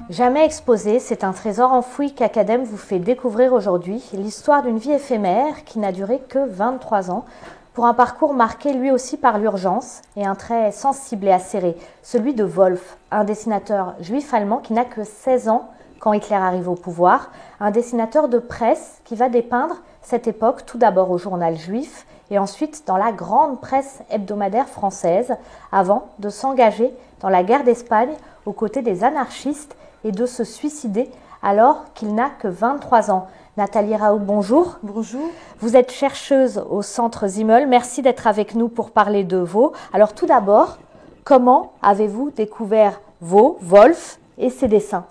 Jamais exposé, c'est un trésor enfoui qu'Academ vous fait découvrir aujourd'hui, l'histoire d'une vie éphémère qui n'a duré que 23 ans, pour un parcours marqué lui aussi par l'urgence et un trait sensible et acéré, celui de Wolf, un dessinateur juif allemand qui n'a que 16 ans quand Hitler arrive au pouvoir, un dessinateur de presse qui va dépeindre cette époque tout d'abord au journal juif et ensuite dans la grande presse hebdomadaire française, avant de s'engager dans la guerre d'Espagne aux côtés des anarchistes et de se suicider alors qu'il n'a que 23 ans. Nathalie Raoult, bonjour. Bonjour. Vous êtes chercheuse au Centre Simmel. Merci d'être avec nous pour parler de Vaux. Alors tout d'abord, comment avez-vous découvert Vaux, Wolf et ses dessins ?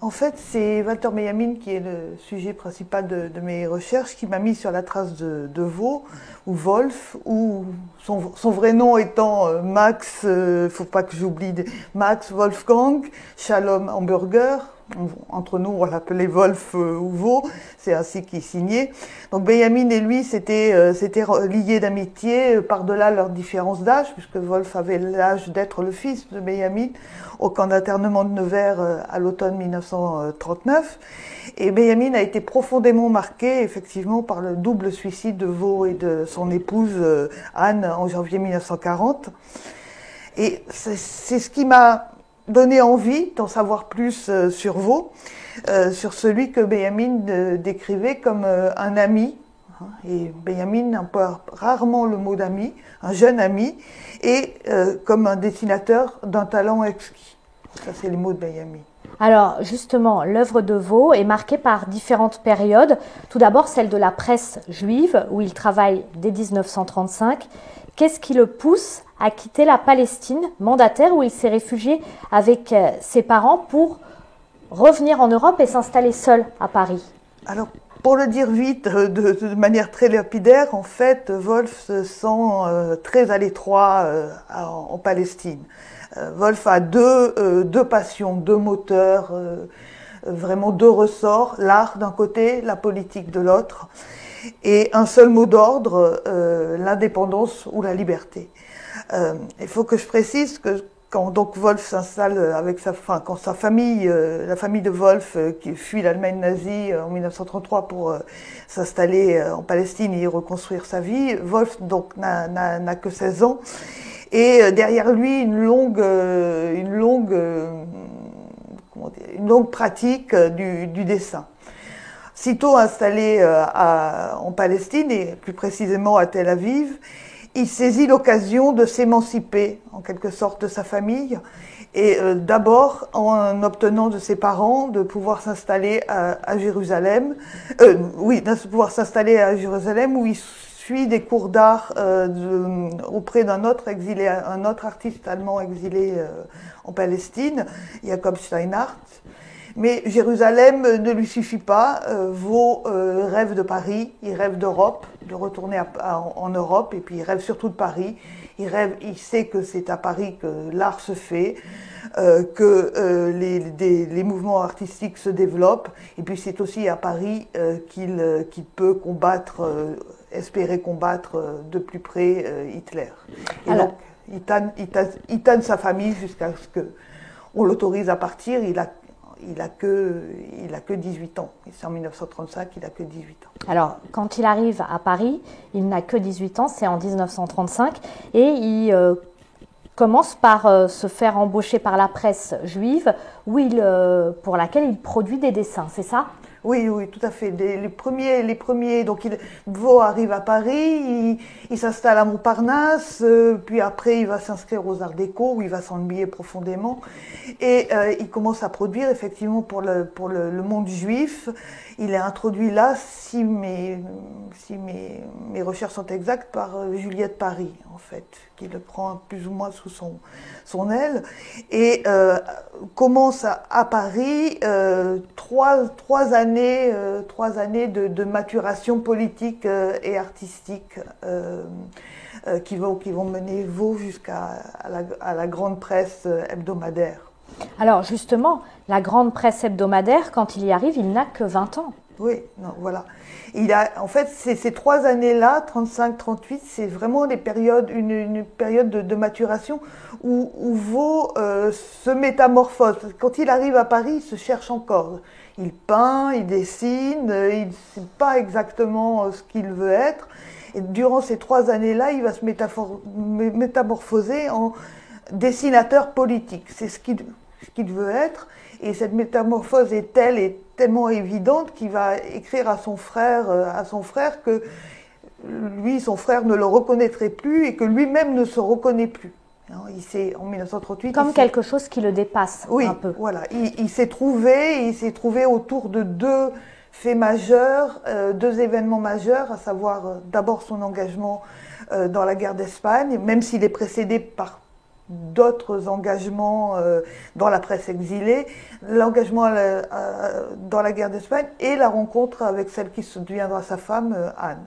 En fait, c'est Walter Benjamin qui est le sujet principal de mes recherches, qui m'a mis sur la trace de Vaux, ou Wolf, ou son vrai nom étant Max, faut pas que j'oublie, Max Wolfgang Shalom Hamburger. Entre nous, on l'appelait Wolf ou Vaux, c'est ainsi qu'il signait. Donc Benjamin et lui s'étaient liés d'amitié par-delà leurs différences d'âge, puisque Wolf avait l'âge d'être le fils de Benjamin au camp d'internement de Nevers à l'automne 1939. Et Benjamin a été profondément marqué, effectivement, par le double suicide de Vaux et de son épouse Anne en janvier 1940. Et c'est ce qui m'a donné envie d'en savoir plus sur Vaux, sur celui que Benjamin décrivait comme un ami. Et Benjamin emploie rarement le mot d'ami, un jeune ami, et comme un dessinateur d'un talent exquis. Ça, c'est les mots de Benjamin. Alors justement, l'œuvre de Vaux est marquée par différentes périodes. Tout d'abord, celle de la presse juive, où il travaille dès 1935. Qu'est-ce qui le pousse à quitter la Palestine, mandataire, où il s'est réfugié avec ses parents pour revenir en Europe et s'installer seul à Paris? Alors, pour le dire vite, de manière très lapidaire, en fait, Wolf se sent très à l'étroit en Palestine. Wolf a deux passions, deux moteurs, vraiment deux ressorts, l'art d'un côté, la politique de l'autre, et un seul mot d'ordre, l'indépendance ou la liberté. Il faut que je précise que quand donc Wolf s'installe avec quand sa famille, la famille de Wolf qui fuit l'Allemagne nazie en 1933 pour s'installer en Palestine et y reconstruire sa vie, Wolf donc n'a que 16 ans et derrière lui une longue pratique du dessin. Sitôt installé en Palestine et plus précisément à Tel Aviv, il saisit l'occasion de s'émanciper, en quelque sorte, de sa famille, et d'abord en obtenant de ses parents de pouvoir s'installer à Jérusalem, où il suit des cours d'art auprès d'un autre exilé, un autre artiste allemand exilé en Palestine, Jacob Steinhardt. Mais Jérusalem ne lui suffit pas. Vaux rêve de Paris, il rêve d'Europe, de retourner en Europe, et puis il rêve surtout de Paris. Il sait que c'est à Paris que l'art se fait, que les mouvements artistiques se développent, et puis c'est aussi à Paris qu'il peut espérer combattre de plus près Hitler. Et alors, donc, il tanne sa famille jusqu'à ce qu'on l'autorise à partir. Il a que 18 ans. C'est en 1935, il a que 18 ans. Alors, quand il arrive à Paris, il n'a que 18 ans, c'est en 1935, et il commence par se faire embaucher par la presse juive, pour laquelle il produit des dessins, c'est ça ? Oui, tout à fait. Les premiers. Donc, Vaux arrive à Paris, il s'installe à Montparnasse, puis après, il va s'inscrire aux Arts Déco, où il va s'ennuyer profondément, et il commence à produire effectivement pour le monde juif. Il est introduit là, si mes recherches sont exactes, par Juliette Paris, en fait, qui le prend plus ou moins sous son aile, et commence à Paris trois années de maturation politique et artistique qui vont mener Vaux jusqu'à la grande presse hebdomadaire. Alors justement, la grande presse hebdomadaire, quand il y arrive, il n'a que 20 ans. Oui, non, voilà. En fait, ces 3 années-là, 35-38, c'est vraiment une période de maturation où Vaux se métamorphose. Quand il arrive à Paris, il se cherche encore. Il peint, il dessine, il ne sait pas exactement ce qu'il veut être. Et durant ces 3 années-là, il va se métamorphoser en dessinateur politique. C'est ce qu'il veut être. Et cette métamorphose est tellement évidente qu'il va écrire à son frère que lui, son frère ne le reconnaîtrait plus et que lui-même ne se reconnaît plus. En 1938, comme quelque chose qui le dépasse un peu. Voilà. Il s'est trouvé autour de deux faits majeurs, deux événements majeurs, à savoir d'abord son engagement dans la guerre d'Espagne, même s'il est précédé par d'autres engagements dans la presse exilée, l'engagement dans la guerre d'Espagne et la rencontre avec celle qui deviendra sa femme, Anne.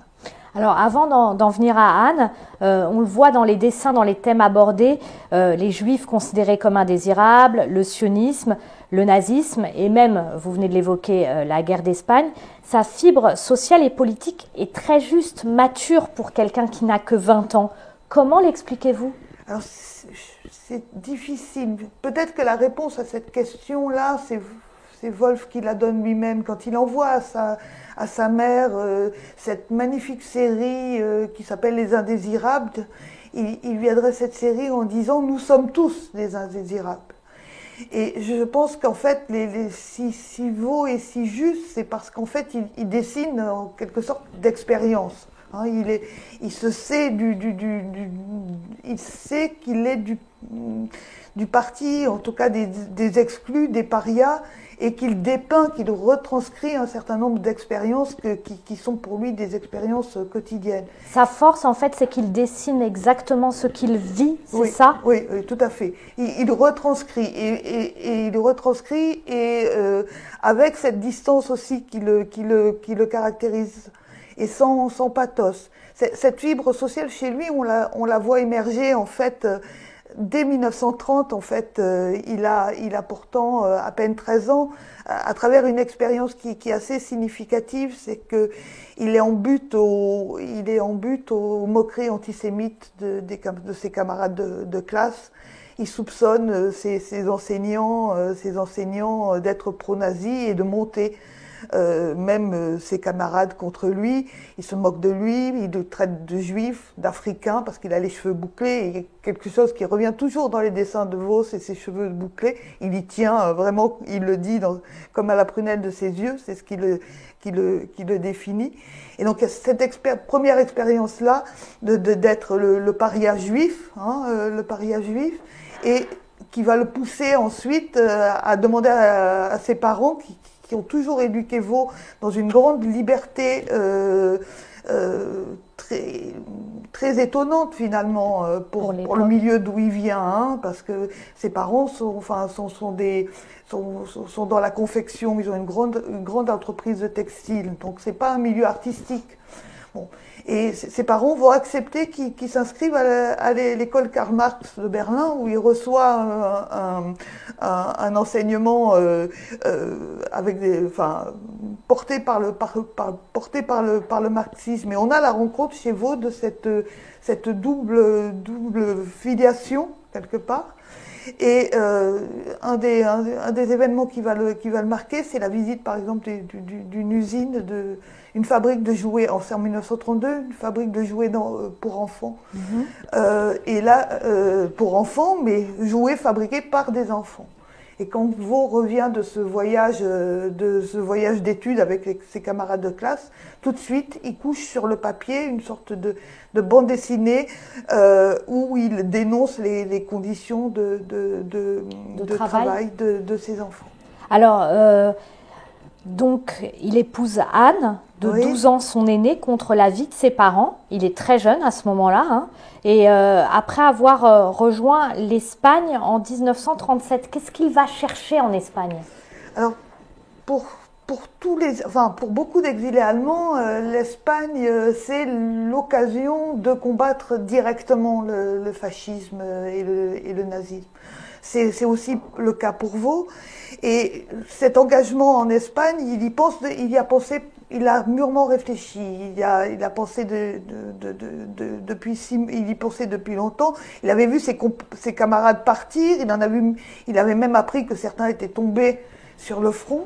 Alors avant d'en venir à Anne, on le voit dans les dessins, dans les thèmes abordés, les juifs considérés comme indésirables, le sionisme, le nazisme et même, vous venez de l'évoquer, la guerre d'Espagne. Sa fibre sociale et politique est très juste, mature pour quelqu'un qui n'a que 20 ans. Comment l'expliquez-vous ? Alors, c'est difficile. Peut-être que la réponse à cette question-là, c'est Wolf qui la donne lui-même. Quand il envoie à sa mère cette magnifique série qui s'appelle Les Indésirables, il lui adresse cette série en disant « Nous sommes tous des indésirables ». Et je pense qu'en fait, si Vaux est si juste, c'est parce qu'en fait, il dessine en quelque sorte d'expérience. Hein, il sait qu'il est du parti, en tout cas des exclus, des parias, et qu'il dépeint, qu'il retranscrit un certain nombre d'expériences qui sont pour lui des expériences quotidiennes. Sa force, en fait, c'est qu'il dessine exactement ce qu'il vit, c'est ça ? Oui, tout à fait. Il retranscrit, et il retranscrit, et avec cette distance aussi qui le caractérise. Et sans pathos. Cette fibre sociale chez lui, on la voit émerger en fait dès 1930. En fait, il a pourtant à peine 13 ans, à travers une expérience qui est assez significative, c'est que il est en but aux moqueries antisémites de ses camarades de classe. Il soupçonne ses enseignants d'être pro-nazis et de monter même ses camarades contre lui. Il se moque de lui, il le traite de juif, d'africain, parce qu'il a les cheveux bouclés. Et quelque chose qui revient toujours dans les dessins de Vaux, c'est ses cheveux bouclés. Il y tient vraiment, il le dit comme à la prunelle de ses yeux, c'est ce qui le définit. Et donc cette première expérience-là d'être le paria juif, le paria juif, et qui va le pousser ensuite à demander à ses parents qui ont toujours éduqué Vaux dans une grande liberté très étonnante finalement pour le milieu d'où il vient, parce que ses parents sont dans la confection, ils ont une grande entreprise de textile, donc c'est pas un milieu artistique. Bon. Et ses parents vont accepter qu'il s'inscrive à l'école Karl Marx de Berlin, où il reçoit un enseignement porté par le marxisme. Et on a la rencontre chez Vaux de cette double filiation quelque part. Et un des événements qui va le marquer, c'est la visite, par exemple, d'une usine, une fabrique de jouets, en 1932, une fabrique de jouets pour enfants. Et là, pour enfants, mais jouets fabriqués par des enfants. Et quand Vaux revient de ce voyage d'études avec ses camarades de classe, tout de suite, il couche sur le papier une sorte de bande dessinée où il dénonce les conditions de travail de ses enfants. Alors, donc, il épouse Anne, de 12 ans, son aînée, contre l'avis de ses parents. Il est très jeune à ce moment-là. Et après avoir rejoint l'Espagne en 1937, qu'est-ce qu'il va chercher en Espagne ? Alors, pour pour beaucoup d'exilés allemands, l'Espagne, c'est l'occasion de combattre directement le fascisme et le nazisme. C'est aussi le cas pour Vaux. Et cet engagement en Espagne, il a mûrement réfléchi. Il a pensé il y pensait depuis longtemps. Il avait vu ses camarades partir. Il avait même appris que certains étaient tombés sur le front.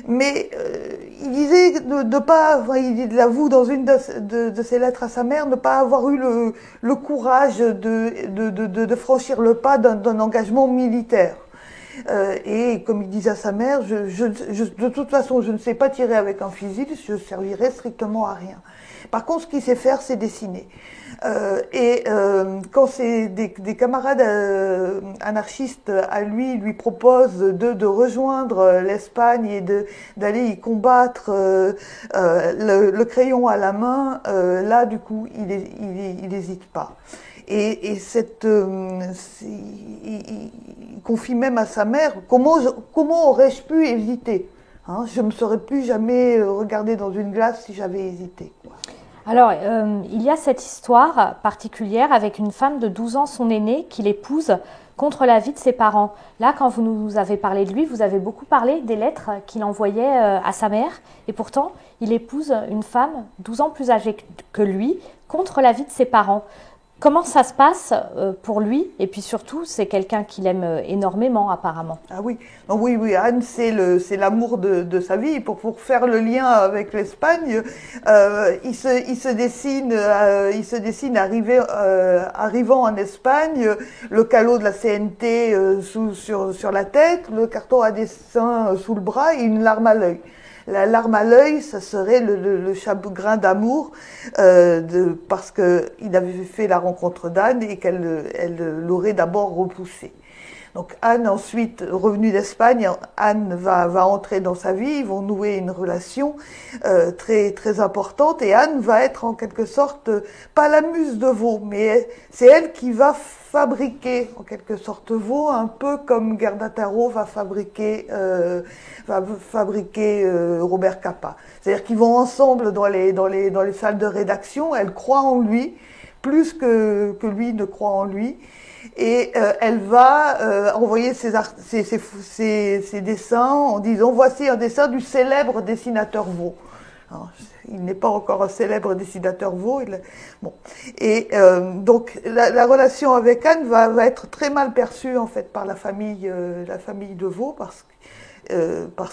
Mais il disait il l'avoue dans une de ses lettres à sa mère, ne pas avoir eu le courage de franchir le pas d'un engagement militaire. Et comme il disait à sa mère, de toute façon, je ne sais pas tirer avec un fusil, je servirai strictement à rien. Par contre, ce qu'il sait faire, c'est dessiner. Quand des camarades anarchistes à lui proposent de rejoindre l'Espagne et d'aller y combattre le crayon à la main, là, du coup, il n'hésite pas. Il confie même à sa mère, comment aurais-je pu hésiter, hein? Je ne me serais plus jamais regardé dans une glace si j'avais hésité, quoi. Alors, il y a cette histoire particulière avec une femme de 12 ans, son aînée, qu'il épouse contre l'avis de ses parents. Là, quand vous nous avez parlé de lui, vous avez beaucoup parlé des lettres qu'il envoyait à sa mère. Et pourtant, il épouse une femme 12 ans plus âgée que lui, contre l'avis de ses parents. Comment ça se passe pour lui? Et puis surtout, c'est quelqu'un qu'il aime énormément, apparemment. Ah oui, oui, Anne, c'est l'amour de sa vie. Pour faire le lien avec l'Espagne, il se dessine arrivant en Espagne, le calot de la CNT sur la tête, le carton à dessin sous le bras et une larme à l'œil. La larme à l'œil, ça serait le chagrin d'amour, parce qu'il avait fait la rencontre d'Anne et qu'elle l'aurait d'abord repoussé. Donc Anne, ensuite, revenue d'Espagne, Anne va entrer dans sa vie, ils vont nouer une relation très très importante, et Anne va être en quelque sorte, pas la muse de Vaux, mais c'est elle qui va fabriquer en quelque sorte Vaux, un peu comme Gerda Taro va fabriquer Robert Capa. C'est-à-dire qu'ils vont ensemble dans les salles de rédaction, elle croit en lui, plus que lui ne croit en lui. Et elle va envoyer ses dessins en disant « Voici un dessin du célèbre dessinateur Vaux ». Il n'est pas encore un célèbre dessinateur Vaux. Bon. Et donc la relation avec Anne va être très mal perçue en fait par la famille de Vaux, parce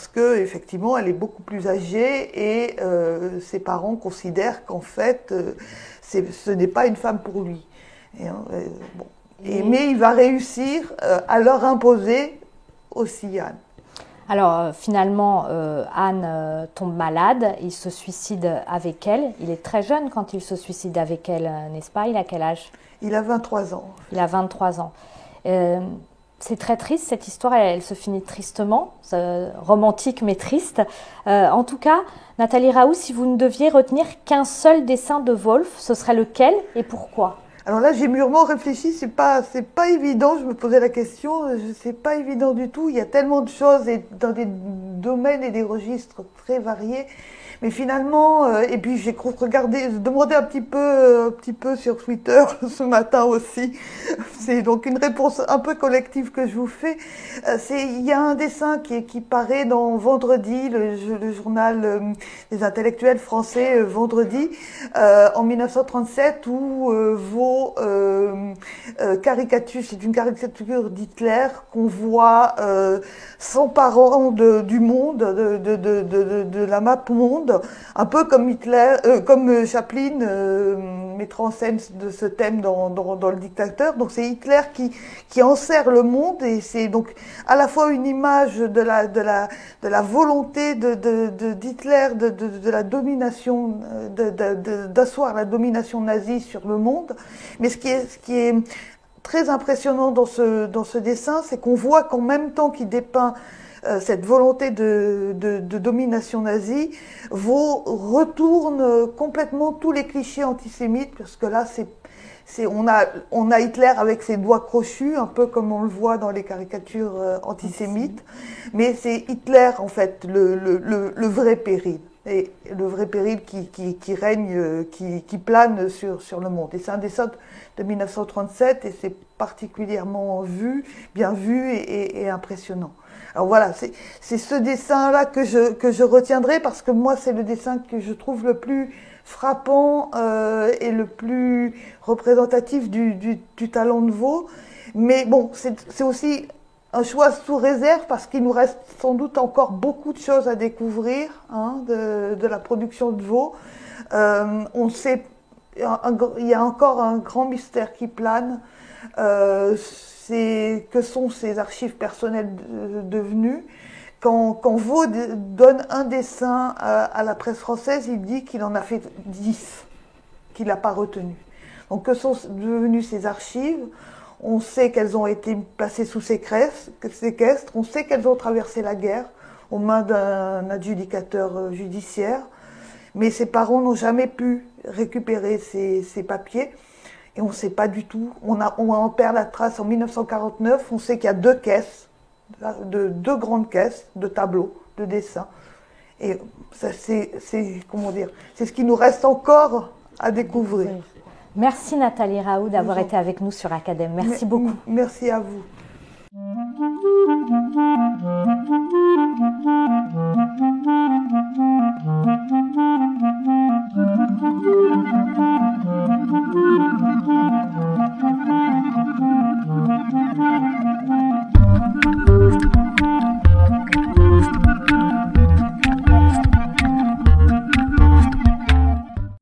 que effectivement elle est beaucoup plus âgée et ses parents considèrent qu'en fait ce n'est pas une femme pour lui. Bon. Mais il va réussir à leur imposer aussi Anne. Alors finalement, Anne tombe malade, il se suicide avec elle. Il est très jeune quand il se suicide avec elle, n'est-ce pas? Il a quel âge? Il a 23 ans. Il a 23 ans. C'est très triste, cette histoire, elle se finit tristement, romantique mais triste. En tout cas, Nathalie Raoult, si vous ne deviez retenir qu'un seul dessin de Wolf, ce serait lequel et pourquoi? Alors là, j'ai mûrement réfléchi, c'est pas évident, je me posais la question, c'est pas évident du tout, il y a tellement de choses et dans des domaines et des registres très variés. Mais finalement, et puis j'ai demandé un petit peu sur Twitter ce matin aussi. C'est donc une réponse un peu collective que je vous fais. Il y a un dessin qui paraît dans Vendredi, le journal des intellectuels français Vendredi, en 1937, où Vaux caricature, c'est une caricature d'Hitler qu'on voit s'emparant du monde, de la map monde. Un peu comme comme Chaplin mettra en scène de ce thème dans Le Dictateur. Donc c'est Hitler qui enserre le monde, et c'est donc à la fois une image de la volonté d'Hitler de la domination, d'asseoir la domination nazie sur le monde. Mais ce qui est très impressionnant dans ce dessin, c'est qu'on voit qu'en même temps qu'il dépeint cette volonté de domination nazie, Vaux retourne complètement tous les clichés antisémites, parce que là, on a Hitler avec ses doigts crochus, un peu comme on le voit dans les caricatures antisémites, mais c'est Hitler en fait le vrai péril, et le vrai péril qui règne, qui plane sur le monde. Et c'est un dessin de 1937 et c'est particulièrement bien vu et impressionnant. Alors voilà, c'est ce dessin-là que je retiendrai parce que moi c'est le dessin que je trouve le plus frappant et le plus représentatif du talent de Vaux. Mais bon, c'est aussi un choix sous réserve parce qu'il nous reste sans doute encore beaucoup de choses à découvrir de la production de Vaux. On sait, il y a encore un grand mystère qui plane. Que sont ces archives personnelles devenues? Quand Vaux donne un dessin à la presse française, il dit qu'il en a fait 10, qu'il n'a pas retenu. Donc que sont devenues ces archives? On sait qu'elles ont été placées sous séquestre, on sait qu'elles ont traversé la guerre aux mains d'un adjudicateur judiciaire, mais ses parents n'ont jamais pu récupérer ces papiers. Et on ne sait pas du tout, on en perd la trace en 1949, on sait qu'il y a 2 caisses, deux grandes caisses de tableaux, de dessins. Et ça, c'est ce qui nous reste encore à découvrir. Merci Nathalie Raoult d'avoir été avec nous sur Academ. Merci beaucoup. Merci à vous.